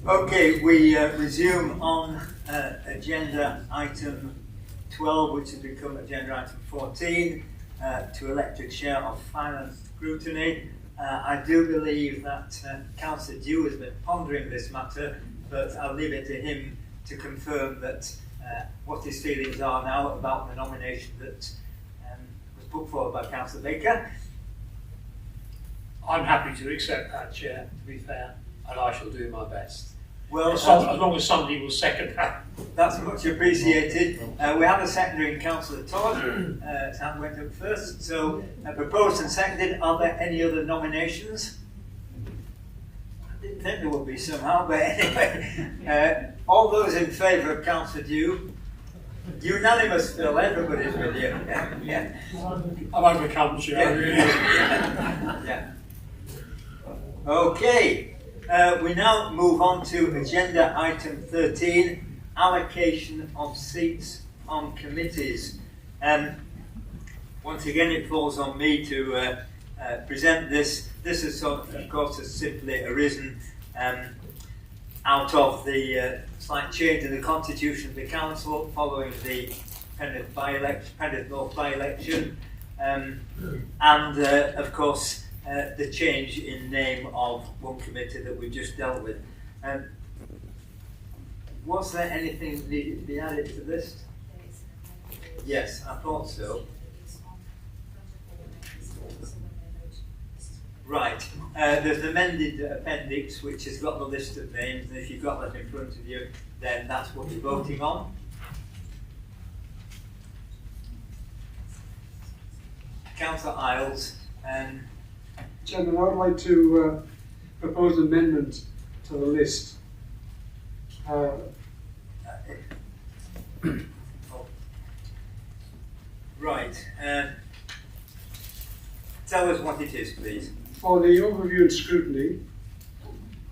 Okay, we resume on agenda item 12, which has become agenda item 14, to elect a chair of finance scrutiny. I do believe that Councillor Dew has been pondering this matter, but I'll leave it to him to confirm that what his feelings are now about the nomination that was put forward by Councillor Baker. I'm happy to accept that, Chair, to be fair, and I shall do my best. Well, as long as somebody will second that. That's much appreciated. We have a secondary in Councillor Todd. Sam went up first. So, proposed and seconded. Are there any other nominations? I didn't think there would be somehow, but anyway. All those in favour of Councillor Dew? Unanimous, Phil. Everybody's with you. Yeah. I'm overcome, Chair. Yeah. Okay. We now move on to agenda item 13, allocation of seats on committees. Once again, it falls on me to present this. This is, of course, has simply arisen out of the slight change in the constitution of the council following the Penrith North by-election, and of course, the change in name of one committee that we just dealt with. Was there anything that needed to be added to this? Yes, I thought so. Right. There's an amended appendix which has got the list of names, and if you've got that in front of you, then that's what you're voting on. Councillor Isles. Chairman, I would like to propose an amendment to the list. Right. Tell us what it is, please. For the overview and scrutiny,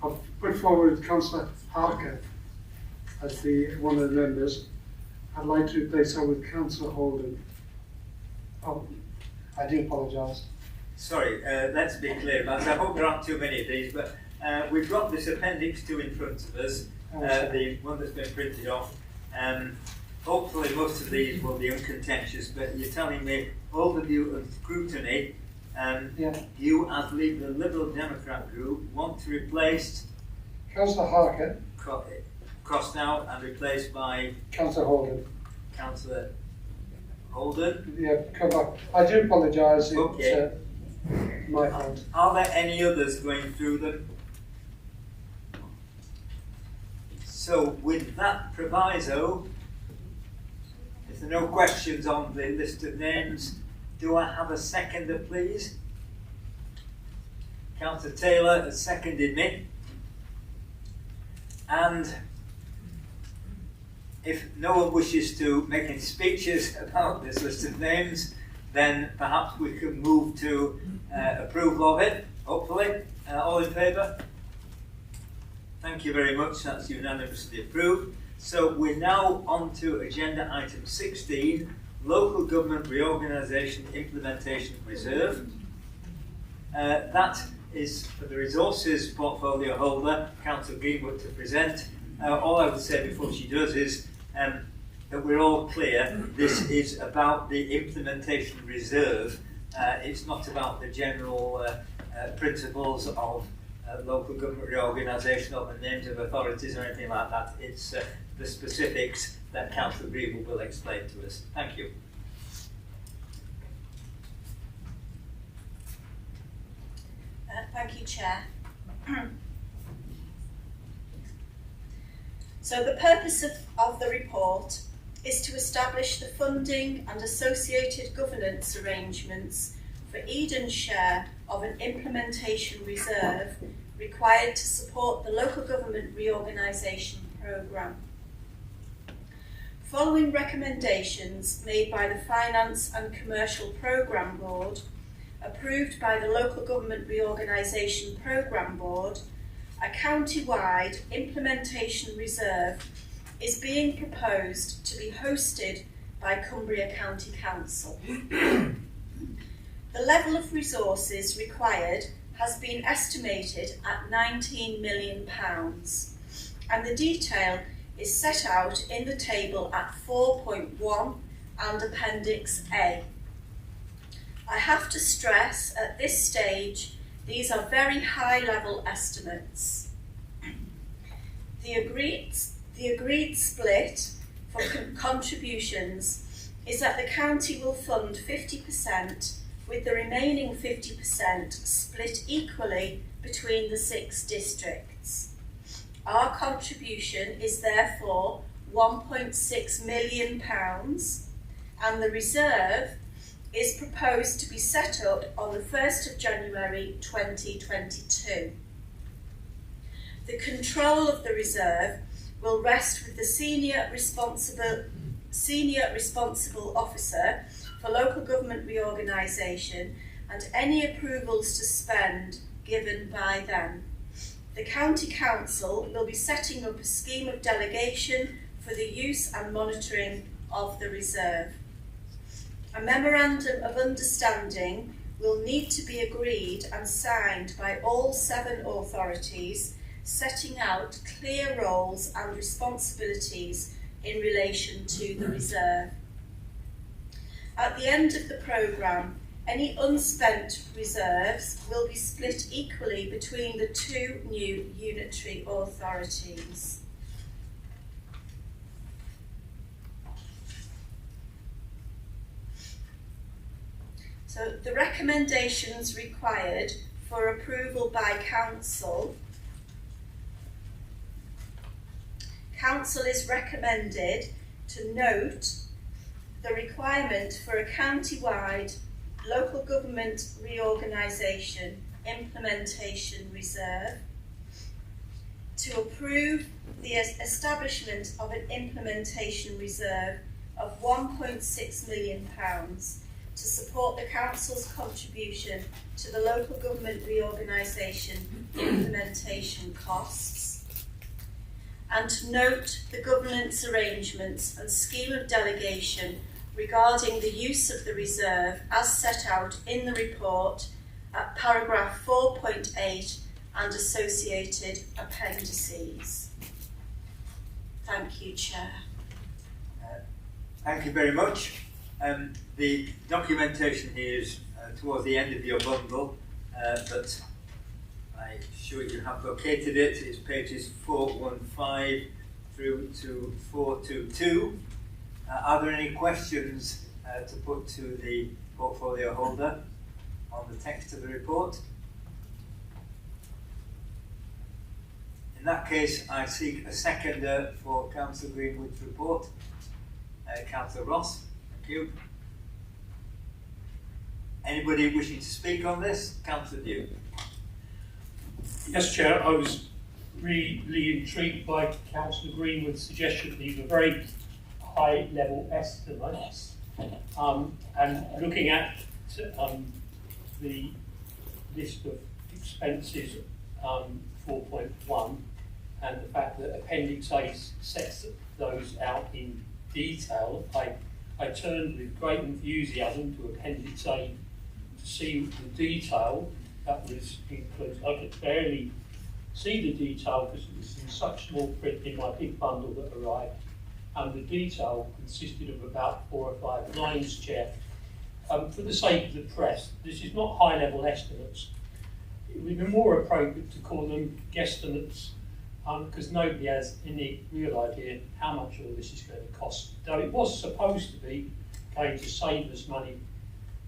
I've put forward Councillor Harker as one of the members. I'd like to replace her with Councillor Holden. Oh, I do apologise. Sorry, let's be clear about this. I hope there aren't too many of these, but we've got this appendix 2 in front of us, the one that's been printed off. Hopefully most of these will be uncontentious, but you're telling me overview and scrutiny, you as leader of the Liberal Democrat group want to replace Councillor Harker, crossed out and replaced by Councillor Holden. Councillor Holden? Yeah, come back. I do apologise. Okay. My fault. Are there any others going through them? So with that proviso, if there are no questions on the list of names, do I have a seconder, please? Councillor Taylor has seconded me. And if no one wishes to make any speeches about this list of names, then perhaps we can move to approval of it, hopefully. All in favour? Thank you very much, that's unanimously approved. So we're now on to agenda item 16, Local Government Reorganisation Implementation Reserve. That is for the Resources Portfolio Holder, Councillor Greenwood, to present. All I would say before she does is that we're all clear this is about the implementation reserve. It's not about the general principles of local government reorganisation or the names of authorities or anything like that. It's the specifics that Councillor Greenwood will explain to us. Thank you. Thank you, Chair. So the purpose of the report is to establish the funding and associated governance arrangements for Eden's share of an implementation reserve required to support the local government reorganisation programme. Following recommendations made by the Finance and Commercial Programme Board, approved by the Local Government Reorganisation Programme Board, a county-wide implementation reserve is being proposed to be hosted by Cumbria County Council. The level of resources required has been estimated at £19 million, and the detail is set out in the table at 4.1 and Appendix A. I have to stress at this stage these are very high-level estimates. The agreed split for contributions is that the county will fund 50%, with the remaining 50% split equally between the 6 districts. Our contribution is therefore £1.6 million, and the reserve is proposed to be set up on the 1st of January 2022. The control of the reserve will rest with the senior responsible officer for local government reorganisation and any approvals to spend given by them. The County Council will be setting up a scheme of delegation for the use and monitoring of the reserve. A memorandum of understanding will need to be agreed and signed by all 7 authorities, setting out clear roles and responsibilities in relation to the reserve. At the end of the programme, any unspent reserves will be split equally between the 2 new unitary authorities. So the recommendations required for approval by Council. Council is recommended to note the requirement for a county-wide local government reorganisation implementation reserve, to approve the establishment of an implementation reserve of £1.6 million to support the Council's contribution to the local government reorganisation implementation costs, and to note the governance arrangements and scheme of delegation regarding the use of the reserve as set out in the report at paragraph 4.8 and associated appendices. Thank you, Chair. Thank you very much. The documentation here is towards the end of your bundle, but I'm sure you have located it. It's pages 415 through to 422. Are there any questions to put to the portfolio holder on the text of the report? In that case, I seek a seconder for Councillor Greenwood's report. Councillor Ross, thank you. Anybody wishing to speak on this? Councillor Dew. Yes, Chair, I was really intrigued by Councillor Greenwood's suggestion that these were very high-level estimates, and looking at the list of expenses 4.1 and the fact that Appendix A sets those out in detail, I turned with great enthusiasm to Appendix A to see the detail that was included. I could barely see the detail because it was in such small print in my big bundle that arrived, and the detail consisted of about 4 or 5 lines, Chair. For the sake of the press, this is not high-level estimates. It would be more appropriate to call them guesstimates, because nobody has any real idea how much all this is going to cost. Though it was supposed to be going to save us money.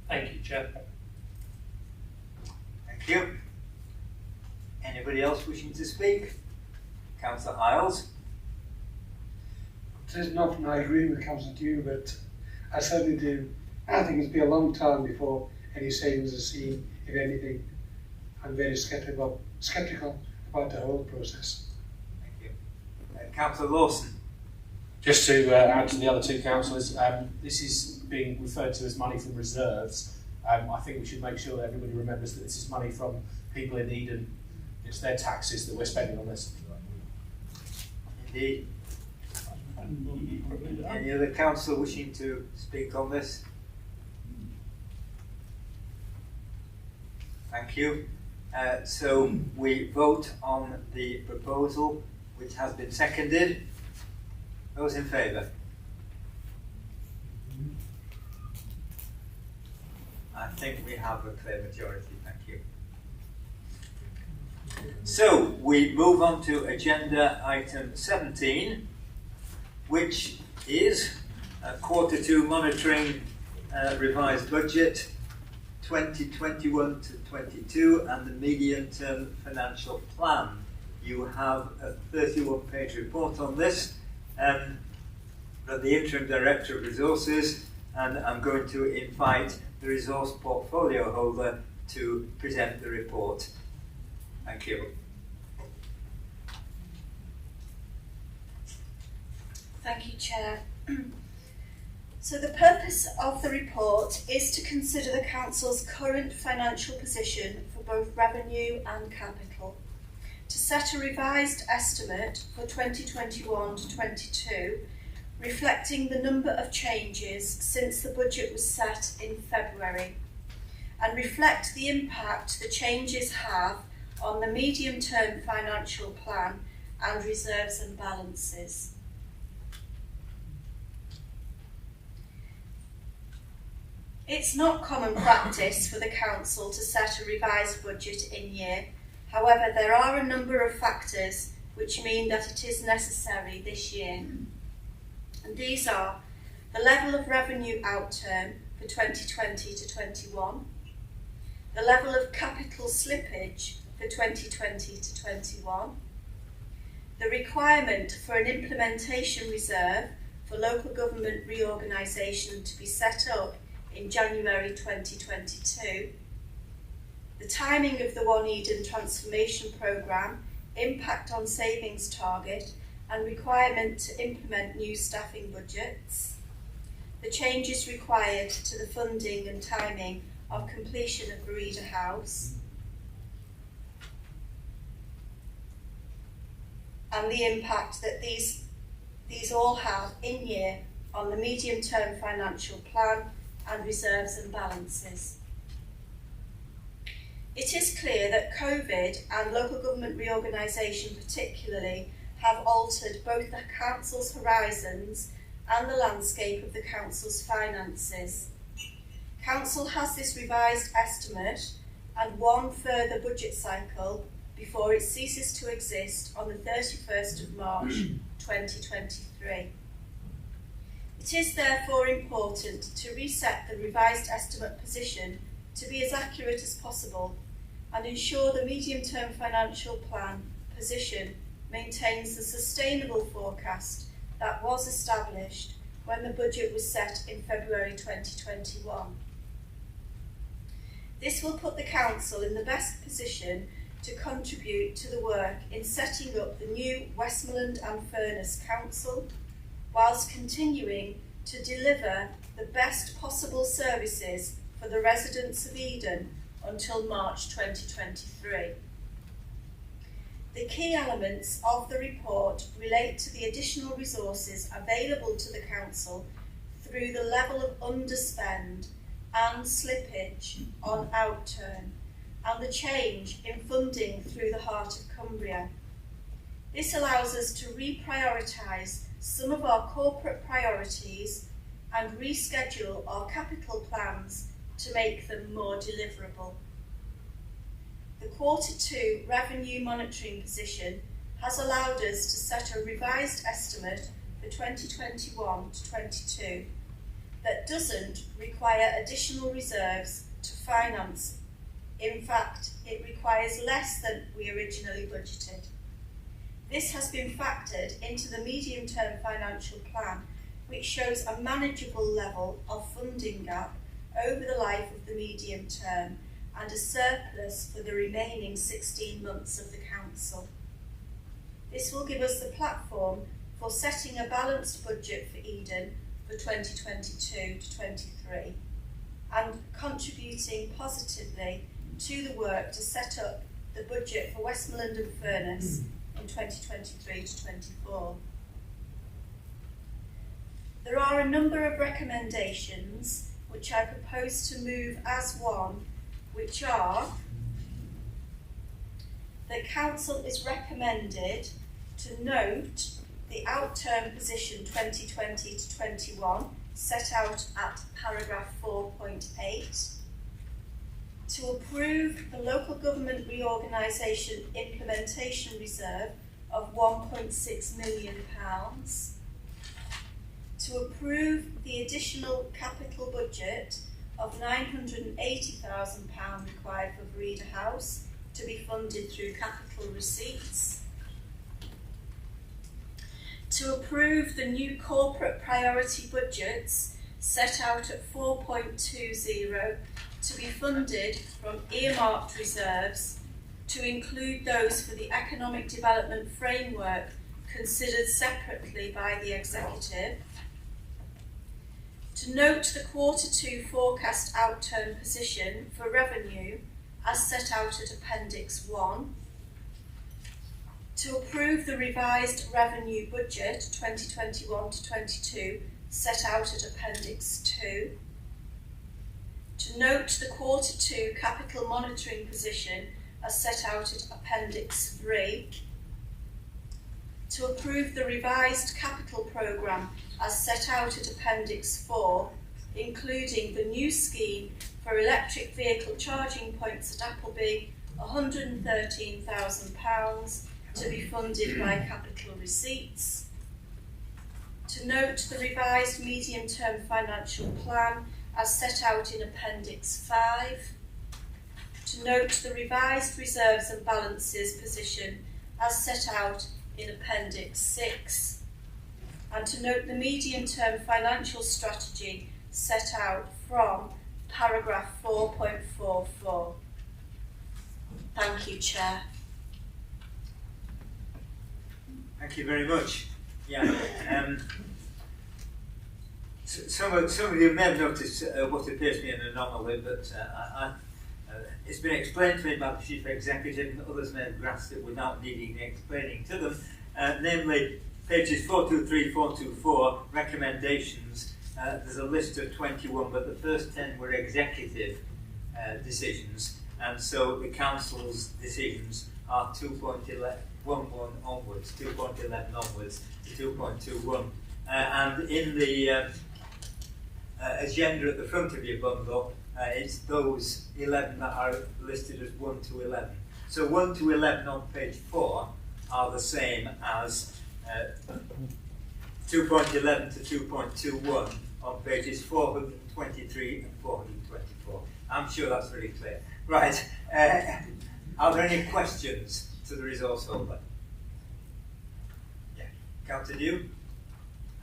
Thank you, Chair. Thank you. Anybody else wishing to speak? Councillor Isles. It isn't often I agree with Councillor Dew, but I certainly do. I think it'll be a long time before any savings are seen, if anything. I'm very sceptical about the whole process. Thank you. Councillor Lawson. Just to add to the other 2 councillors, this is being referred to as money from reserves. I think we should make sure that everybody remembers that this is money from people in Eden It's their taxes that we're spending on this. Indeed. Any other councillor wishing to speak on this? Thank you. So we vote on the proposal which has been seconded. Those in favour? I think we have a clear majority, thank you. So we move on to agenda item 17, which is Q2 monitoring revised budget 2021 to 22 and the medium-term financial plan. You have a 31-page report on this from the Interim Director of Resources, and I'm going to invite the resource portfolio holder to present the report. Thank you. Thank you, Chair. So the purpose of the report is to consider the Council's current financial position for both revenue and capital, to set a revised estimate for 2021 to 22, reflecting the number of changes since the budget was set in February, and reflect the impact the changes have on the medium-term financial plan and reserves and balances. It's not common practice for the Council to set a revised budget in year. However, there are a number of factors which mean that it is necessary this year. And these are the level of revenue outturn for 2020 to 21, the level of capital slippage for 2020 to 21, the requirement for an implementation reserve for local government reorganisation to be set up in January 2022, the timing of the One Eden transformation programme, impact on savings target and requirement to implement new staffing budgets, the changes required to the funding and timing of completion of Vereda House, and the impact that these all have in year on the medium-term financial plan and reserves and balances. It is clear that COVID and local government reorganisation particularly have altered both the Council's horizons and the landscape of the Council's finances. Council has this revised estimate and one further budget cycle before it ceases to exist on the 31st of March 2023. It is therefore important to reset the revised estimate position to be as accurate as possible and ensure the medium-term financial plan position maintains the sustainable forecast that was established when the budget was set in February 2021. This will put the Council in the best position to contribute to the work in setting up the new Westmoreland and Furness Council, whilst continuing to deliver the best possible services for the residents of Eden until March 2023. The key elements of the report relate to the additional resources available to the Council through the level of underspend and slippage on outturn, and the change in funding through the Heart of Cumbria. This allows us to reprioritise some of our corporate priorities and reschedule our capital plans to make them more deliverable. The Q2 revenue monitoring position has allowed us to set a revised estimate for 2021 to 22 that doesn't require additional reserves to finance. In fact, it requires less than we originally budgeted. This has been factored into the medium-term financial plan, which shows a manageable level of funding gap over the life of the medium term and a surplus for the remaining 16 months of the Council. This will give us the platform for setting a balanced budget for Eden for 2022 to 23 and contributing positively to the work to set up the budget for Westmoreland and Furness in 2023 to 24. There are a number of recommendations which I propose to move as one, which are that Council is recommended to note the outturn position 2020 to 21 set out at paragraph 4.8, to approve the Local Government Reorganisation Implementation Reserve of £1.6 million, to approve the additional capital budget of £980,000 required for Vereda House to be funded through capital receipts, to approve the new corporate priority budgets set out at 4.20 to be funded from earmarked reserves, to include those for the economic development framework considered separately by the Executive, to note the Q2 forecast outturn position for revenue as set out at Appendix 1, to approve the revised revenue budget 2021 to 22 set out at Appendix 2, to note the Q2 capital monitoring position as set out at Appendix 3, to approve the revised capital programme as set out at Appendix 4, including the new scheme for electric vehicle charging points at Appleby, £113,000 to be funded by capital receipts, to note the revised medium-term financial plan as set out in Appendix 5, to note the revised reserves and balances position as set out in Appendix 6, and to note the medium-term financial strategy set out from paragraph 4.44. Thank you, Chair. Thank you very much. Yeah. Some of you may have noticed what appears to be an anomaly, but it's been explained to me by the Chief Executive, and others may have grasped it without needing explaining to them. Namely, pages 423, 424, recommendations. There's a list of 21, but the first 10 were executive decisions, and so the Council's decisions are 2.11 onwards, 2.11 onwards to 2.21. And in the agenda at the front of your bundle, it's those 11 that are listed as 1 to 11. So 1 to 11 on page 4 are the same as 2.11 to 2.21 on pages 423 and 424. I'm sure that's very clear. Right, are there any questions to the resource holder? Yeah, Councillor New,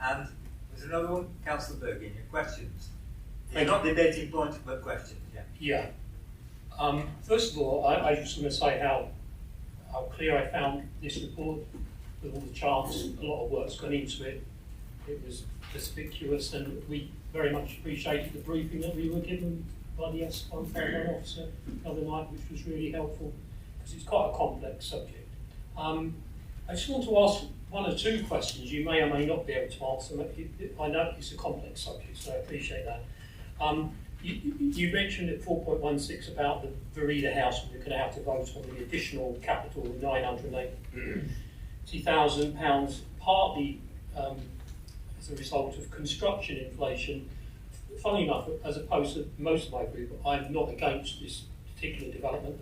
and there's another one, Councillor Bergin. Your questions? You're not debating points, but questions. Yeah. First of all, I just want to say how clear I found this report with all the charts. A lot of work's gone into it. It was conspicuous, and we very much appreciated the briefing that we were given by the S151 officer the other night, which was really helpful because it's quite a complex subject. I just want to ask one or two questions. You may or may not be able to answer them. I know it's a complex subject, so I appreciate that. You mentioned at 4.16 about the Vereda House, and we're going to have to vote on the additional capital of £980,000, partly as a result of construction inflation. Funny enough, as opposed to most of my group, I'm not against this particular development,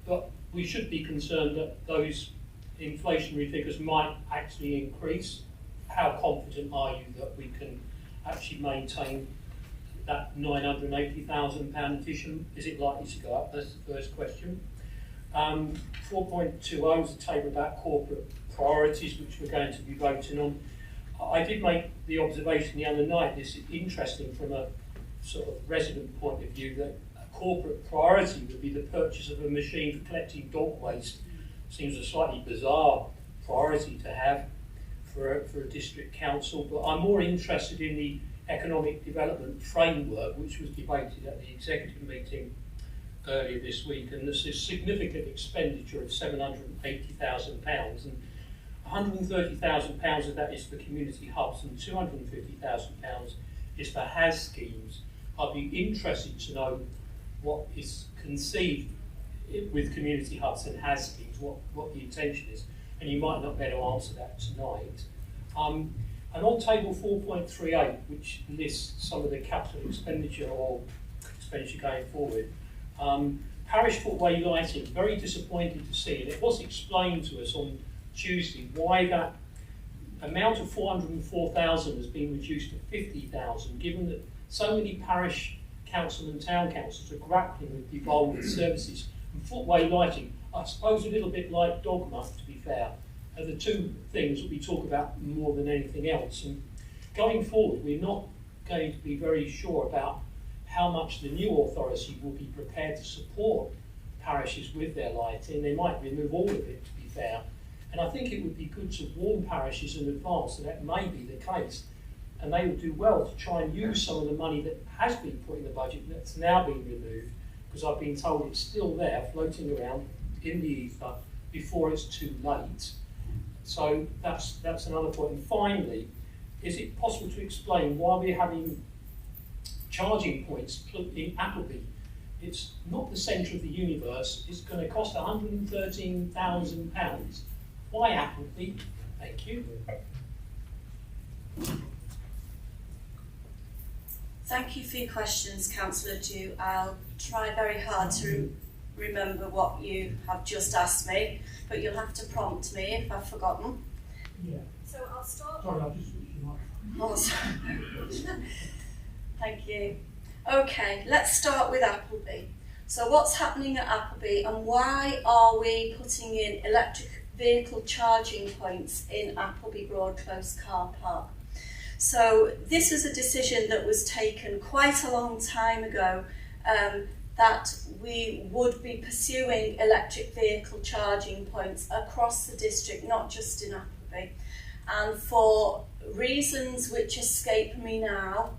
but we should be concerned that those inflationary figures might actually increase. How confident are you that we can actually maintain that £980,000 addition? Is it likely to go up? That's the first question. 4.20 is a table about corporate priorities, which we're going to be voting on. I did make the observation the other night, this is interesting from a sort of resident point of view, that a corporate priority would be the purchase of a machine for collecting dog waste. Seems a slightly bizarre priority to have for a district council, but I'm more interested in the economic development framework, which was debated at the executive meeting earlier this week, and there's a significant expenditure of £780,000, and £130,000 of that is for community hubs, and £250,000 is for HAS schemes. I'd be interested to know what is conceived with community hubs and HAS schemes, what the intention is, and you might not be able to answer that tonight. And on table 4.38, which lists some of the capital expenditure or expenditure going forward, parish footway lighting, very disappointed to see, and it was explained to us on Tuesday why that amount of 404,000 has been reduced to 50,000, given that so many parish council and town councils are grappling with devolved services. And footway lighting, I suppose a little bit like dogma, to be fair, are the two things that we talk about more than anything else. And going forward, we're not going to be very sure about how much the new authority will be prepared to support parishes with their lighting. They might remove all of it, to be fair. And I think it would be good to warn parishes in advance that that may be the case. And they would do well to try and use some of the money that has been put in the budget that's now been removed, because I've been told it's still there, floating around in the ether before it's too late. So that's another point. And finally, is it possible to explain why we're having charging points in Appleby? It's not the centre of the universe. It's going to cost £113,000. Why Appleby? Thank you. Thank you for your questions, Councillor Dew. I'll try very hard to remember what you have just asked me, but you'll have to prompt me if I've forgotten. Yeah. So I'll start. Sorry, I'll just switch your microphone. Oh, sorry. Thank you. Okay, let's start with Appleby. So what's happening at Appleby, and why are we putting in electric vehicle charging points in Appleby Broad Close car park? So this is a decision that was taken quite a long time ago, that we would be pursuing electric vehicle charging points across the district, not just in Appleby. And for reasons which escape me now,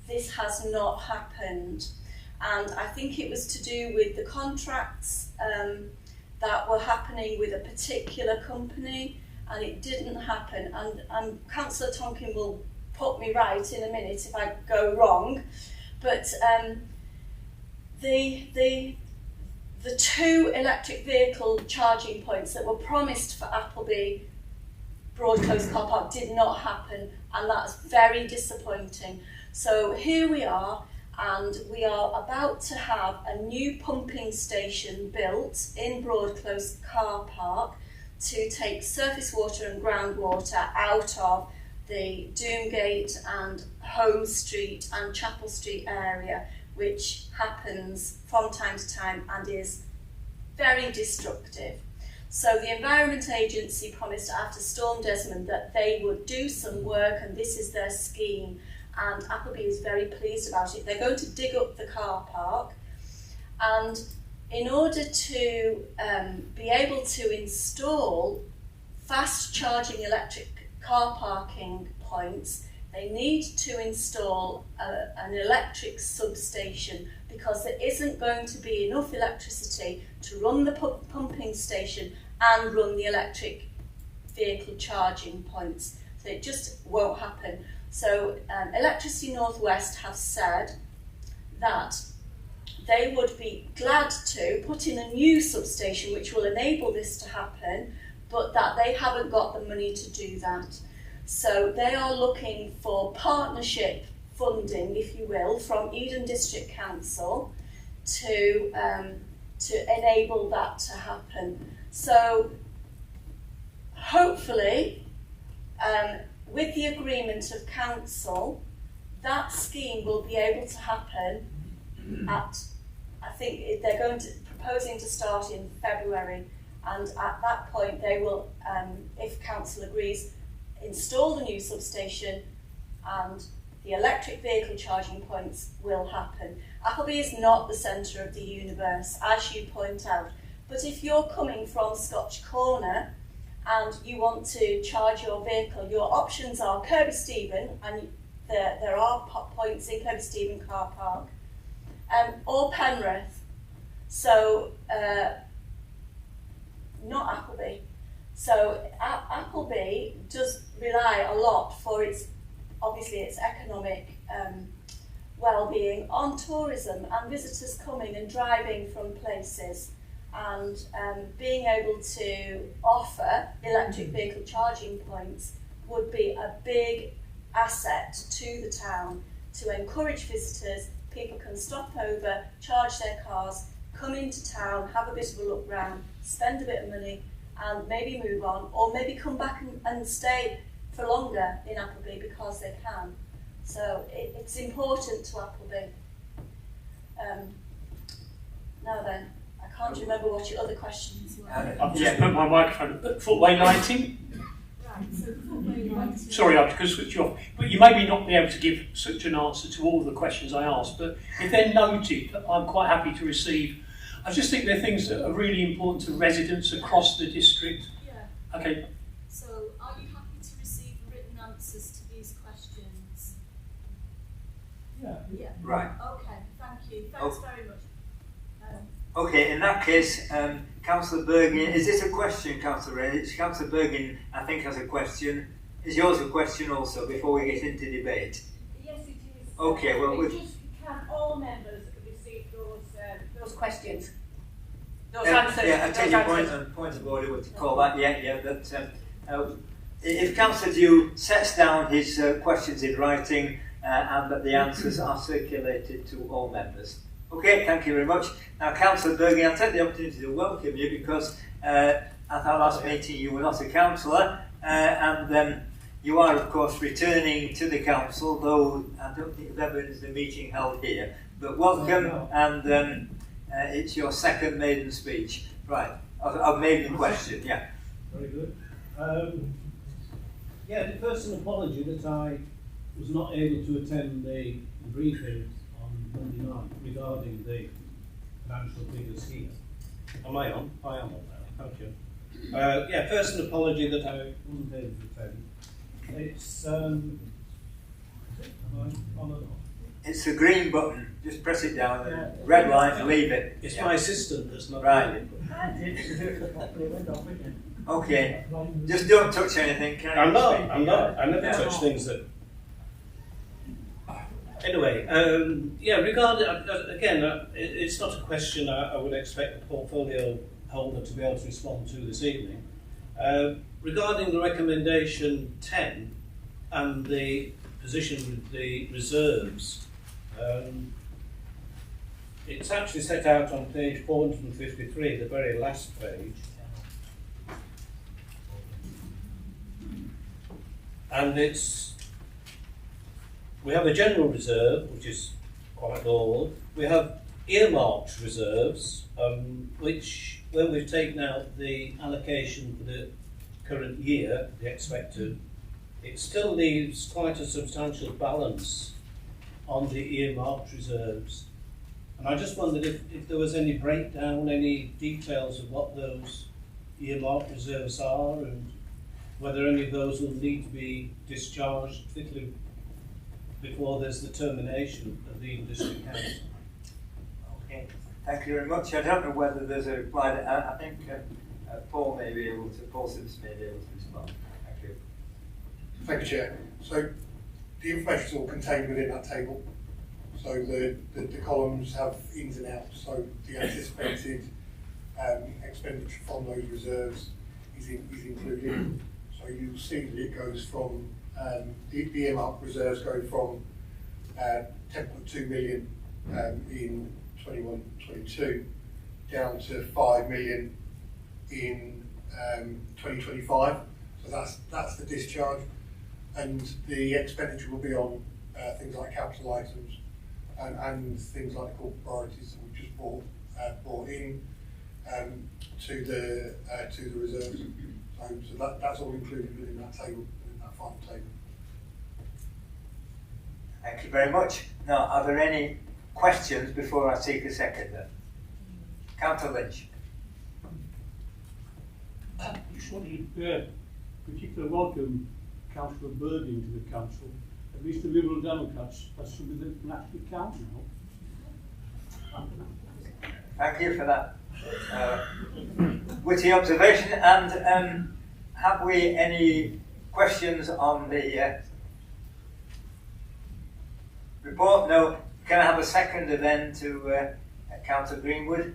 this has not happened. And I think it was to do with the contracts that were happening with a particular company, and it didn't happen. And Councillor Tonkin will put me right in a minute if I go wrong. But the two electric vehicle charging points that were promised for Appleby Broad Close car park did not happen, and that's very disappointing. So here we are, and we are about to have a new pumping station built in Broad Close car park to take surface water and groundwater out of the Doomgate and Holmes Street and Chapel Street area, which happens from time to time and is very destructive. So the Environment Agency promised after Storm Desmond that they would do some work, and this is their scheme, and Appleby is very pleased about it. They're going to dig up the car park, and in order to be able to install fast charging electric car parking points, they need to install an electric substation, because there isn't going to be enough electricity to run the pumping station and run the electric vehicle charging points. So it just won't happen. So Electricity North West have said that they would be glad to put in a new substation which will enable this to happen, but that they haven't got the money to do that. So they are looking for partnership funding, if you will, from Eden District Council to enable that to happen. So hopefully, with the agreement of council, that scheme will be able to happen at, I think they're proposing to start in February, and at that point they will, if council agrees, install the new substation and the electric vehicle charging points will happen. Appleby is not the centre of the universe, as you point out, but if you're coming from Scotch Corner and you want to charge your vehicle, your options are Kirby Stephen, and there are points in Kirby Stephen car park, or Penrith. So, not Appleby. So, Appleby does rely a lot for its, obviously, its economic well-being on tourism and visitors coming and driving from places, and being able to offer electric vehicle charging points would be a big asset to the town to encourage visitors. People can stop over, charge their cars, come into town, have a bit of a look round, spend a bit of money and maybe move on, or maybe come back and stay for longer in Appleby because they can. So it's important to Appleby. Now then, I can't remember what your other questions were. I've just put my microphone at footway lighting. Right, so footway lighting. Sorry, I'm just going to switch you off. But you may not be able to give such an answer to all the questions I asked, but if they're noted, I'm quite happy to receive. I just think they're things that are really important to residents across the district. Yeah. Okay. So, are you happy to receive written answers to these questions? Yeah. Yeah. Right. Okay, thank you. Thanks very much. Okay, in that case, Councillor Bergin, is this a question, Councillor Ray? Councillor Bergin, I think, has a question. Is yours a question also, before we get into debate? Yes, it is. Okay, well, Can all members receive those questions? Those Yeah, answers? yeah, I those take your answers. point of order, what to call that, that if Councillor Dew sets down his questions in writing and that the answers are circulated to all members. Okay, thank you very much. Now, Councillor Bergin, I'll take the opportunity to welcome you because at our last meeting you were not a councillor, and you are, of course, returning to the council, though I don't think there's ever been a meeting held here. But welcome, and it's your second maiden speech. Right, of maiden question, yeah. Very good. Yeah, first an apology that I was not able to attend the briefing on Monday night regarding the financial figures here. Am I on? I am on now, thank you. Yeah, first an apology that I wasn't able to attend. It's, am I on or not? It's the green button, just press it down, and red line, leave it. It's my assistant that's not Right. Okay, just don't touch anything, can I'm you not, speak? I'm not. I never Yeah. touch things that... Anyway, yeah, regarding, again, it's not a question I would expect the portfolio holder to be able to respond to this evening. Regarding the recommendation 10 and the position with the reserves, it's actually set out on page 453, the very last page. And we have a general reserve, which is quite normal. We have earmarked reserves, which, when we've taken out the allocation for the current year, the expected, it still leaves quite a substantial balance on the earmarked reserves. And I just wondered if there was any breakdown, any details of what those earmarked reserves are, and whether any of those will need to be discharged, particularly before there's the termination of the district council. Okay, thank you very much. I don't know whether there's a reply. I think Paul may be able to, Paul Simpson may be able to respond. Thank you. Thank you, Chair. So the information is all contained within that table. So the columns have ins and outs. So the anticipated expenditure from those reserves is included. So you'll see that it goes from the earmarked reserves go from 10.2 million in 21-22 down to 5 million in 2025. So that's the discharge, and the expenditure will be on things like capital items and things like corporate priorities that we've just brought in to the reserves. So that's all included within that table, within that final table. Thank you very much. Now, are there any questions before I seek a seconder? Councillor Lynch. Just wanted to particularly welcome Councillor Bergin to the council. At least the Liberal Democrats, that's something that can actually count now. Thank you for that witty observation. And have we any questions on the report? No. Can I have a seconder then to Councillor Greenwood?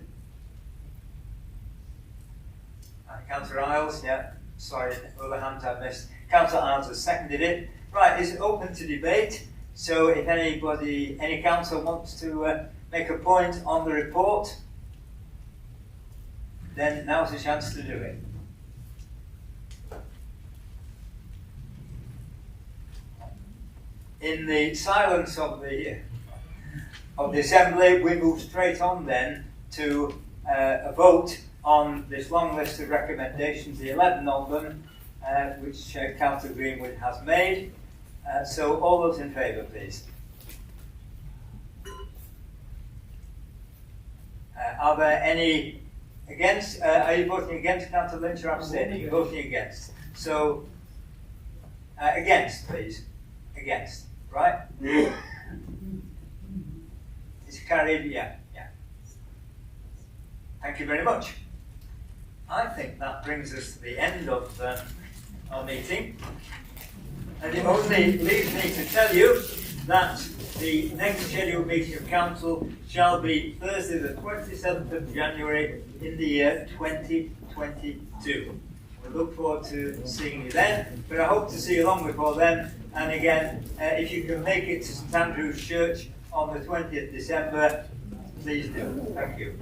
Councillor Isles, yeah. Sorry, other hands I missed. Councillor Isles has seconded it. Right, it's open to debate. So if anybody, any council wants to make a point on the report, then now's the chance to do it. In the silence of the assembly, we move straight on then to a vote on this long list of recommendations, the 11 of them, which Councillor Greenwood has made. So all those in favour, please. Are there any against? Are you voting against, Councillor Lynch, or abstaining? You're voting against. So, against, please. Against, right? It's carried, yeah. Thank you very much. I think that brings us to the end of our meeting. And it only leaves me to tell you that the next scheduled meeting of Council shall be Thursday the 27th of January in the year 2022. We look forward to seeing you then, but I hope to see you long before then. And again, if you can make it to St Andrew's Church on the 20th December, please do. Thank you.